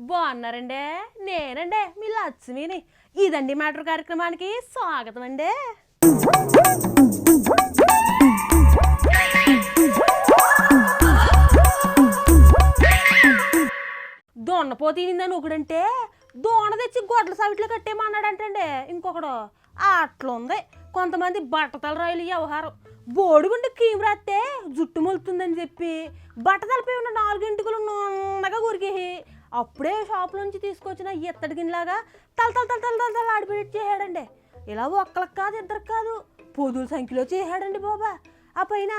బాగున్నారండి? నేనండి మీ లక్ష్మిని. ఇదండి మ్యాటర్ కార్యక్రమానికి స్వాగతం అండి. దొన్నపోతీనిందని ఒకడంటే దోణ తెచ్చి గొడ్ల సవిట్లో కట్టేమన్నాడంటండి ఇంకొకడు. అట్లుంది కొంతమంది బట్టతల రాయలు వ్యవహారం. బోడిగుండి క్రీమ్ రాస్తే జుట్టు మొలుతుందని చెప్పి బట్టతలపై ఉన్న 4 ఇంటికలు నున్నగా కొరికేసి అప్పుడే షాప్ నుంచి తీసుకొచ్చిన ఎత్తడి గిన్నెలాగా తల ఆడిపెట్టి చేశాడండి. ఇలా ఒక్కరికి కాదు, ఇద్దరికి కాదు, పొదుల సంఖ్యలో చేశాడండి బాబా. ఆ పైన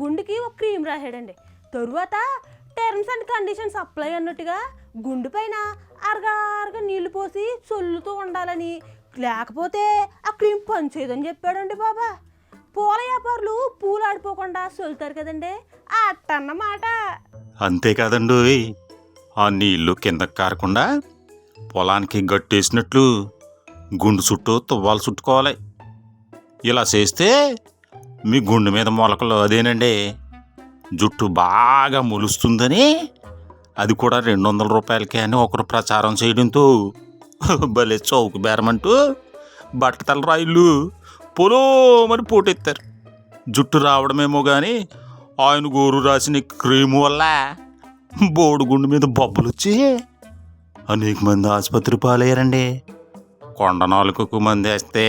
గుండెకి ఒక క్రీమ్ రాశాడండి. తరువాత టర్మ్స్ అండ్ కండిషన్స్ అప్లై అన్నట్టుగా గుండు పైన అరగా నీళ్లు పోసి చల్లుతూ ఉండాలని, లేకపోతే ఆ క్రీమ్ పనిచేయదని చెప్పాడండి బాబా. పూల వ్యాపారులు పూలు ఆడిపోకుండా చల్లుతారు కదండి, అట్టన్నమాట. అంతేకాదండి, ఆ నీళ్లు కిందకి కారకుండా పొలానికి గట్టేసినట్లు గుండు చుట్టూ తువ్వాలు చుట్టుకోవాలి. ఇలా చేస్తే మీ గుండు మీద మొలకలు అదేనండి జుట్టు బాగా మొలుస్తుందని, అది కూడా 200 రూపాయలకే అని ఒకరు ప్రచారం చేయడంతో భలే చౌక బేరమంటూ బట్టతల రాయిళ్ళు పొలోమని పోటెత్తారు. జుట్టు రావడమేమో కానీ ఆయన గోరు రాసిన క్రీము వల్ల బోడుగుండు మీద బొబ్బలు వచ్చి అనేక మంది ఆసుపత్రి పాలయ్యారండి. కొండ నాలుకకు మంది వేస్తే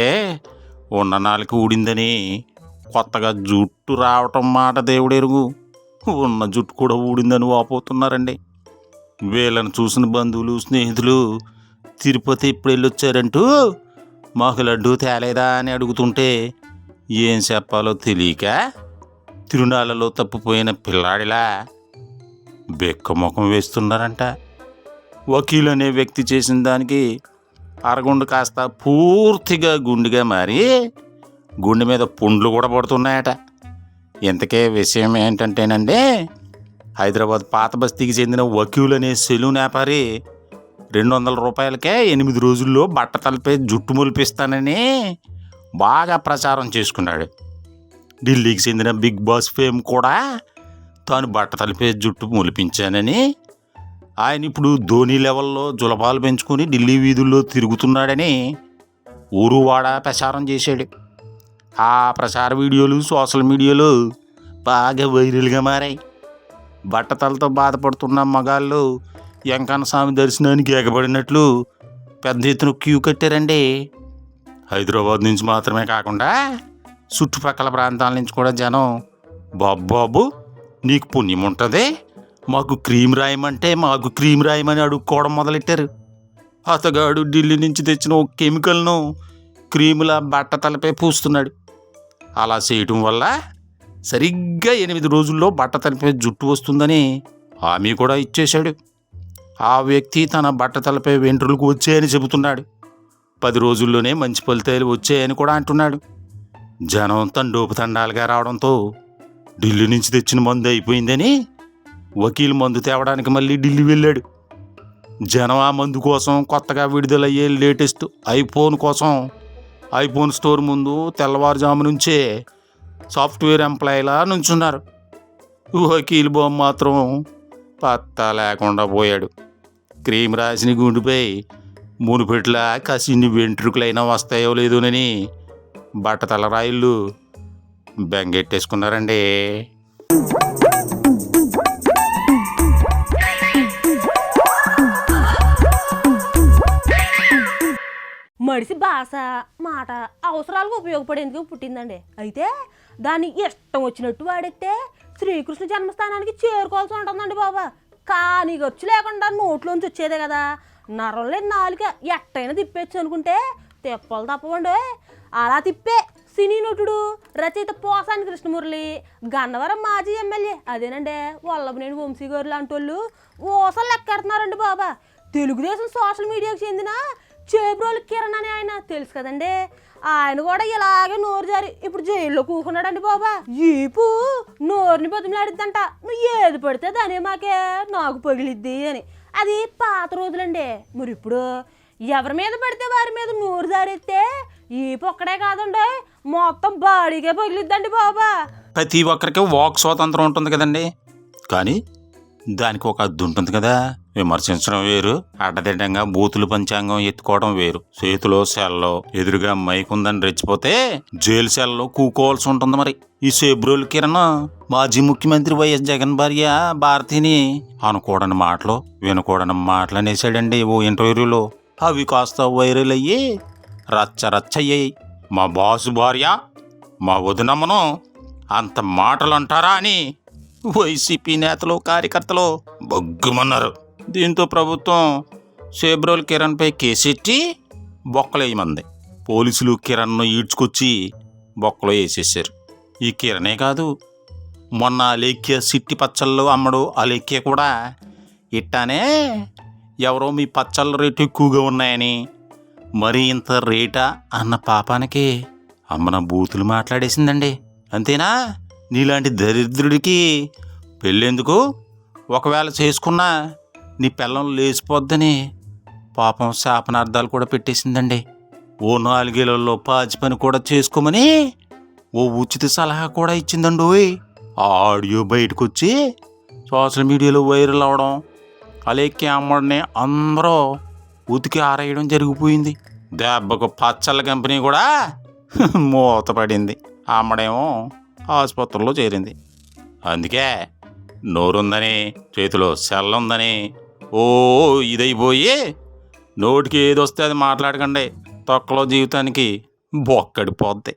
ఉన్న నాలుక ఊడిందని కొత్తగా జుట్టు రావటం మాట దేవుడెరుగు. ఉన్న జుట్టు కూడా ఊడిందని వాపోతున్నారండి. వీళ్ళని చూసిన బంధువులు స్నేహితులు తిరుపతి ఎప్పుడు వెళ్ళొచ్చారంటూ మాకు లడ్డు తేలేదా అని అడుగుతుంటే ఏం చెప్పాలో తెలియక తిరునాళ్ళలో తప్పిపోయిన పిల్లాడిలా బెక్కముఖం వేస్తున్నారంట. వకీలు అనే వ్యక్తి చేసిన దానికి అరగుండు కాస్త పూర్తిగా గుండెగా మారి గుండె మీద పుండ్లు కూడా పడుతున్నాయట. ఇంతకే విషయం ఏంటంటేనండి, హైదరాబాద్ పాత బస్తీకి చెందిన వకీలు అనే సెలూన్ వ్యాపారి 200 రూపాయలకే 8 రోజుల్లో బట్టతలపై జుట్టు మొలిపిస్తానని బాగా ప్రచారం చేసుకున్నాడు. ఢిల్లీకి చెందిన బిగ్ బాస్ ఫేమ్ కూడా తాను బట్టతలపై జుట్టు మొలిపించానని, ఆయన ఇప్పుడు ధోని లెవెల్లో జులపాలు పెంచుకొని ఢిల్లీ వీధుల్లో తిరుగుతున్నాడని ఊరు వాడ ప్రచారం చేశాడు. ఆ ప్రచార వీడియోలు సోషల్ మీడియాలో బాగా వైరల్గా మారాయి. బట్టతలతో బాధపడుతున్న మగాళ్ళు వెంకన్న స్వామి దర్శనానికి ఎగబడినట్లు పెద్ద ఎత్తున క్యూ కట్టారండి. హైదరాబాద్ నుంచి మాత్రమే కాకుండా చుట్టుపక్కల ప్రాంతాల నుంచి కూడా జనం బాబు నీకు పుణ్యం ఉంటుంది, మాకు క్రీమ్ రాయమంటే మాకు క్రీమ్ రాయమని అడుక్కోవడం మొదలెట్టారు. అతగాడు ఢిల్లీ నుంచి తెచ్చిన ఒక కెమికల్ను క్రీముల బట్టతలపై పూస్తున్నాడు. అలా చేయటం వల్ల సరిగ్గా 8 రోజుల్లో బట్టతలపై జుట్టు వస్తుందని హామీ కూడా ఇచ్చేశాడు. ఆ వ్యక్తి తన బట్టతలపై వెంట్రులకు వచ్చాయని చెబుతున్నాడు. 10 రోజుల్లోనే మంచి ఫలితాలు వచ్చాయని కూడా అంటున్నాడు. జనం తండోపుతండాలుగా రావడంతో ఢిల్లీ నుంచి తెచ్చిన మందు అయిపోయిందని వకీలు మందు తేవడానికి మళ్ళీ ఢిల్లీ వెళ్ళాడు. జనం ఆ మందు కోసం కొత్తగా విడుదలయ్యే లేటెస్ట్ ఐఫోన్ కోసం ఐఫోన్ స్టోర్ ముందు తెల్లవారుజాము నుంచే సాఫ్ట్వేర్ ఎంప్లాయీలా నుంచున్నారు. వకీలు బొమ్మ మాత్రం పత్తా లేకుండా పోయాడు. క్రీమ్ రాసిన గుండెపై మునుపెట్లా కసిన్ని వెంట్రుకలైనా వస్తాయో లేదోనని బట్టతల రాయిళ్ళు బెంగెట్టేసుకున్నారండి. మడిసి భాష మాట అవసరాలకు ఉపయోగపడేందుకు పుట్టిందండి. అయితే దాన్ని ఇష్టం వచ్చినట్టు వాడితే శ్రీకృష్ణ జన్మస్థానానికి చేరుకోవాల్సి ఉంటుందండి బాబా. కానీ ఖర్చు లేకుండా నోట్లోంచి వచ్చేదే కదా. నరం లేని నాలుక ఎట్టయినా తిప్పేచ్చు అనుకుంటే తిప్పలు తప్పవండి. అలా తిప్పే సినీ నటుడు రచయిత పోసాని కృష్ణమురళి, గన్నవరం మాజీ ఎమ్మెల్యే అదేనండి వల్లభనేని వంశీ గారు లాంటి వాళ్ళు ఓసలు లెక్కెడుతున్నారండి బాబా. తెలుగుదేశం సోషల్ మీడియాకు చెందిన చేబ్రోలు కిరణ్ అని ఆయన తెలుసు కదండి. ఆయన కూడా ఇలాగే నోరు జారి ఇప్పుడు జైల్లో కూకున్నాడండి బాబా. ఈపు నోరుని బతిమలాడిద్దంట, నువ్వు ఏది పడితే దానే మాకే నాకు పగిలిద్ది అని. అది పాత రోజులండి. మరి ఇప్పుడు ఎవరి మీద పడితే వారి మీద నోరు జారిస్తే ఈపు ఒక్కడే కాదండి, మొత్తం బాడీకే పగిలిద్దండి బాబా. ప్రతి ఒక్కరికి వాక్ స్వాతంత్రం ఉంటుంది కదండి, కానీ దానికి ఒక అద్దు ఉంటుంది కదా. విమర్శించడం వేరు, అడ్డదిడ్డంగా బూతులు పంచాంగం ఎత్తుకోవడం వేరు. చేతిలో సెల్లో ఎదురుగా మైక్ ఉందని రెచ్చిపోతే జైలు సెల్లో కూకోవాల్సి ఉంటుంది. మరి ఈ సేబ్రోలు కిరణ్ మాజీ ముఖ్యమంత్రి వైఎస్ జగన్ భార్య భారతిని అనుకోడని మాటలు వినకూడని మాటలు అనేసాడండి ఓ ఇంటర్వ్యూలో. అవి కాస్త వైరల్ అయ్యి రచ్చరచ్చయ్యాయి. మా బాసు భార్య మా వదినమ్మను అంత మాటలు అంటారా అని వైసీపీ నేతలు కార్యకర్తలు బొగ్గుమన్నారు. దీంతో ప్రభుత్వం సేబ్రోల్ కిరణ్పై కేసెట్టి బొక్కలేయమంది. పోలీసులు కిరణ్ను ఈడ్చుకొచ్చి బొక్కలో వేసేసారు. ఈ కిరణే కాదు, మొన్న అలేఖ్య సిట్టి పచ్చళ్ళు అమ్మడు అలేఖ్య కూడా ఇట్టానే ఎవరో మీ పచ్చళ్ళ రేటు ఎక్కువగా ఉన్నాయని, మరి ఇంత రేటా అన్న పాపానికి అమ్మన బూతులు మాట్లాడేసిందండి. అంతేనా? నీలాంటి దరిద్రుడికి పెళ్ళెందుకు, ఒకవేళ చేసుకున్నా నీ పిల్లం లేచిపోద్దని పాపం శాపనార్థాలు కూడా పెట్టేసిందండి. ఓ 4 ఏళ్లలో పాచి పని కూడా చేసుకోమని ఓ ఉచిత సలహా కూడా ఇచ్చిందండి. ఆ ఆడియో బయటకు వచ్చి సోషల్ మీడియాలో వైరల్ అవడం, అలేఖ్య అమ్మడిని అందరూ ఉతికి ఆరేయడం జరిగిపోయింది. దెబ్బకు పచ్చళ్ళ కంపెనీ కూడా మూతపడింది. అమ్మడేమో ఆసుపత్రిలో చేరింది. అందుకే నోరుందని, చేతిలో సెల్ ఉందని ఓ ఇదైపోయి నోటికి ఏదొస్తే అది మాట్లాడకండి. తొక్కలో జీవితానికి బొక్కడిపోద్ది.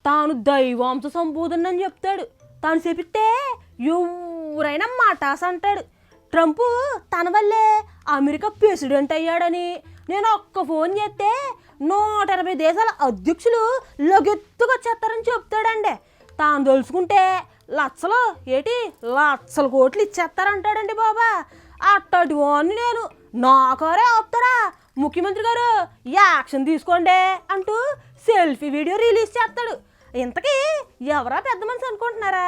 తాను దైవాంశ సంబోధనని చెప్తాడు. తాను చెప్పితే ఎవరైనా మాటాస్ అంటాడు. ట్రంప్ తన వల్లే అమెరికా ప్రెసిడెంట్ అయ్యాడని, నేను ఒక్క ఫోన్ చేస్తే 180 దేశాల అధ్యక్షులు లగెత్తుకొచ్చేస్తారని చెప్తాడండి. తాను తెలుసుకుంటే లక్షల కోట్లు ఇచ్చేస్తారంటాడండి బాబా. అట్టటి వాడిని నేను, నా కారే ఆపుతారా ముఖ్యమంత్రి గారు, యాక్షన్ తీసుకోండి అంటూ సెల్ఫీ వీడియో రిలీజ్ చేస్తాడు. ఇంతకీ ఎవరా పెద్ద మనిషి అనుకుంటున్నారా?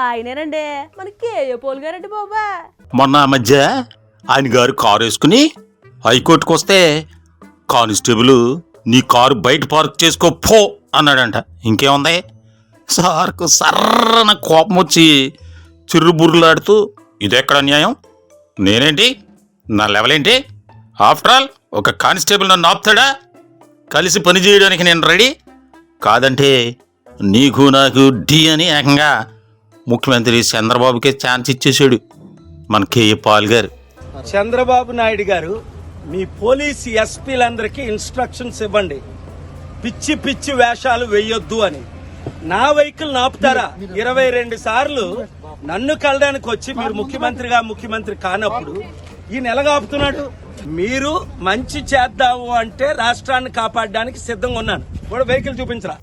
ఆయనేనండి మన కేఏ పోల్ గారండి బాబా. మొన్న మధ్య ఆయన గారు కారు వేసుకుని హైకోర్టుకు వస్తే కానిస్టేబుల్ నీ కారు బయట పార్క్ చేసుకో పో అన్నాడంట. ఇంకేముంది, సార్కు సర్రన కోపం వచ్చి చిర్రుబుర్రులాడుతూ ఇదెక్కడ న్యాయం, నేనేంటి, నా లెవెల్ ఏంటి, ఆఫ్టర్ ఆల్ ఒక కానిస్టేబుల్ నన్ను ఆపుతాడా, కలిసి పని చేయడానికి నేను రెడీ, కాదంటే నీకు నాకు డి అని ఏకంగా ముఖ్యమంత్రి చంద్రబాబుకే ఛాన్స్ ఇచ్చేసాడు మన కేఏ పాల్ గారు. చంద్రబాబు నాయుడు గారు మీ పోలీసు ఎస్పీలందరికీ ఇన్స్ట్రక్షన్స్ ఇవ్వండి, పిచ్చి పిచ్చి వేషాలు వేయొద్దు అని. నా వెహికల్ నాపుతారా? 22 సార్లు నన్ను కలడానికి వచ్చి మీరు ముఖ్యమంత్రి కానప్పుడు ఈయన ఎలాగ ఆపుతున్నాడు? మీరు మంచి చేద్దాము అంటే రాష్ట్రాన్ని కాపాడడానికి సిద్ధంగా ఉన్నాను. కూడా వెహికల్ చూపించరా?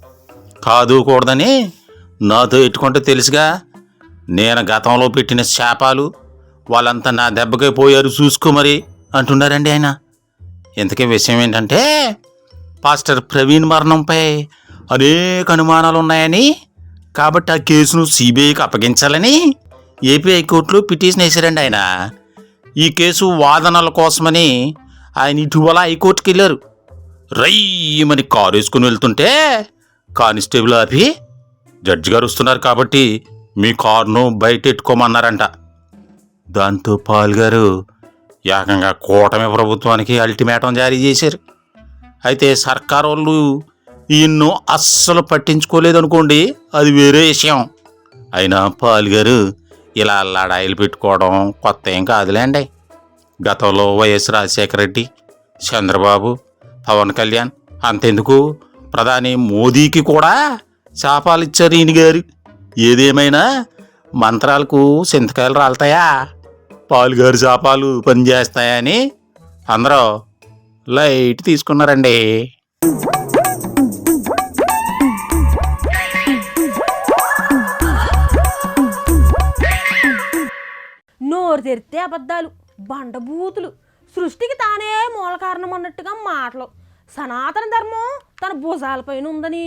కాదు కూడదని నాతో ఎట్టుకుంటే తెలుసుగా, నేను గతంలో పెట్టిన శాపాలు వాళ్ళంతా నా దెబ్బకే పోయారు చూసుకో మరి అంటున్నారండి ఆయన. ఇంతకీ విషయం ఏంటంటే, పాస్టర్ ప్రవీణ్ మరణంపై అనేక అనుమానాలు ఉన్నాయని, కాబట్టి ఆ కేసును సిబిఐకి అప్పగించాలని ఏపీ హైకోర్టులో పిటిషన్ వేశారండి ఆయన. ఈ కేసు వాదనల కోసమని ఆయన ఇటీవల హైకోర్టుకి వెళ్ళారు. రయ్యమని కారు వేసుకుని వెళ్తుంటే కానిస్టేబుల్ ఆపి, జడ్జి గారు వస్తున్నారు కాబట్టి మీ కారును బయట ఎట్టుకోమన్నారంట. దాంతో పాల్ గారు ఏకంగా కూటమి ప్రభుత్వానికి అల్టిమేటం జారీ చేశారు. అయితే సర్కారు వాళ్ళు ఈయన్ను అస్సలు పట్టించుకోలేదనుకోండి, అది వేరే విషయం. అయినా పాల్ గారు ఇలా లడాయిలు పెట్టుకోవడం కొత్త ఏం కాదులేండి. గతంలో వైఎస్ రాజశేఖర రెడ్డి, చంద్రబాబు, పవన్ కళ్యాణ్, అంతెందుకు ప్రధాని మోదీకి కూడా శాపాలు ఇచ్చారు ఈయన గారు. ఏదేమైనా మంత్రాలకు చింతకాయలు రాలుతాయా, పాల్ గారు శాపాలు పనిచేస్తాయని అందరూ లైట్ తీసుకున్నారండి. నోరు తెరిస్తే అబద్ధాలు, బండబూతులు, సృష్టికి తానే మూల కారణం అన్నట్టుగా మాటలు. సనాతన ధర్మం తన భుజాలపైన ఉందని,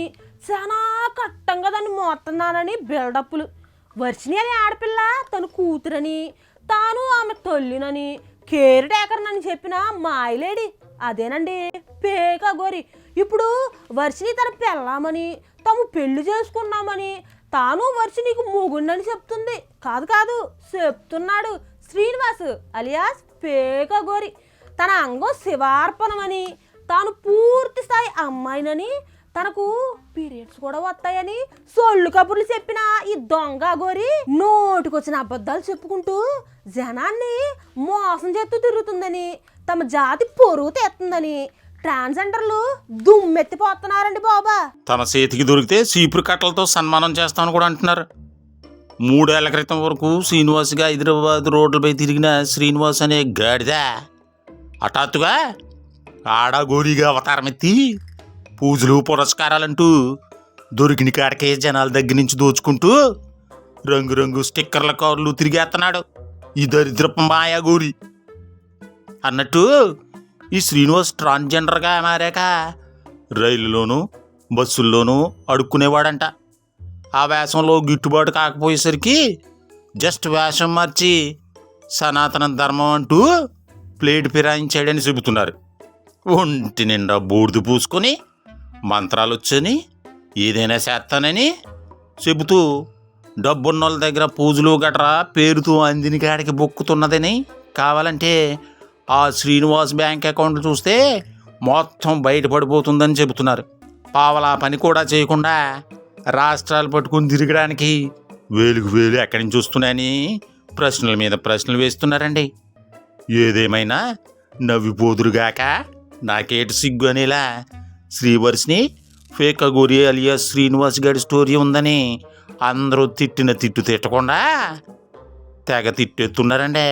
చాలా కట్టంగా దాన్ని మోస్తున్నానని బిల్డప్పులు. వర్షిణి అనే ఆడపిల్ల తన కూతురని, తాను ఆమె తల్లినని కేర్ టేకర్నని చెప్పిన మాయలేడి అదేనండి పేక గోరి. ఇప్పుడు వర్షిని తన పెళ్ళామని తాము పెళ్లి చేసుకున్నామని తాను వర్షినికి మొగుండని చెప్తుంది. కాదు చెప్తున్నాడు శ్రీనివాస్ అలియాస్ పేక గోరి. తన అంగం శివార్పణమని తాను పూర్తి స్థాయి అమ్మాయినని తనకు పీరియడ్స్ కూడా వస్తాయని సొల్లు కబుర్లు చెప్పిన ఈ దొంగ గోరి నోటికొచ్చిన అబద్ధాలు చెప్పుకుంటూ జనాన్ని మోసం చేస్తూ తిరుగుతుందని, తమ జాతి పొరుగు తెస్తుందని ట్రాన్స్జెండర్లు దుమ్మెత్తిపోతున్నారండి బాబా. తన చేతికి దొరికితే చీపురు కట్టలతో సన్మానం చేస్తామని కూడా అంటున్నారు. 3 ఏళ్ల క్రితం వరకు శ్రీనివాస్గా హైదరాబాద్ రోడ్లపై తిరిగిన శ్రీనివాస్ అనే గాడిద హఠాత్తుగా ఆడగోరిగా అవతారమెత్తి పూజలు పురస్కారాలంటూ దొరికిన కాడికే జనాల దగ్గర నుంచి దోచుకుంటూ రంగురంగు స్టిక్కర్ల కార్లు తిరిగేస్తున్నాడు ఈ దరిద్రపు మాయాగోరి. అన్నట్టు ఈ శ్రీనివాస్ ట్రాన్స్జెండర్గా మారాక రైలులోనూ బస్సుల్లోనూ అడుక్కునేవాడంట. ఆ వేషంలో గిట్టుబాటు కాకపోయేసరికి జస్ట్ వేషం మార్చి సనాతన ధర్మం అంటూ ప్లేట్ ఫిరాయించాడని చెబుతున్నారు. ఒంటి నిండా బూడిద పూసుకొని మంత్రాలు వచ్చని ఏదైనా చేస్తానని చెబుతూ డబ్బున్నోళ్ళ దగ్గర పూజలు గట్రా పేరుతో అందిన కాడికి బొక్కుతున్నదని. కావాలంటే ఆ శ్రీనివాస్ బ్యాంక్ అకౌంట్ చూస్తే మొత్తం బయటపడిపోతుందని చెబుతున్నారు. పావలా పని కూడా చేయకుండా రాష్ట్రాలు పట్టుకుని తిరగడానికి వేలుకు వేలు ఎక్కడి నుంచి వస్తున్నాయని ప్రశ్నల మీద ప్రశ్నలు వేస్తున్నారండి. ఏదేమైనా నవ్విపోదురుగాక నాకేటి సిగ్గు అనేలా శ్రీవర్షిని ఫేక్ అఘోరి అలియాస్ శ్రీనివాస్ గారి స్టోరీ ఉందని అందరూ తిట్టిన తిట్టు తిట్టకుండా తెగ తిట్టేస్తున్నారండి.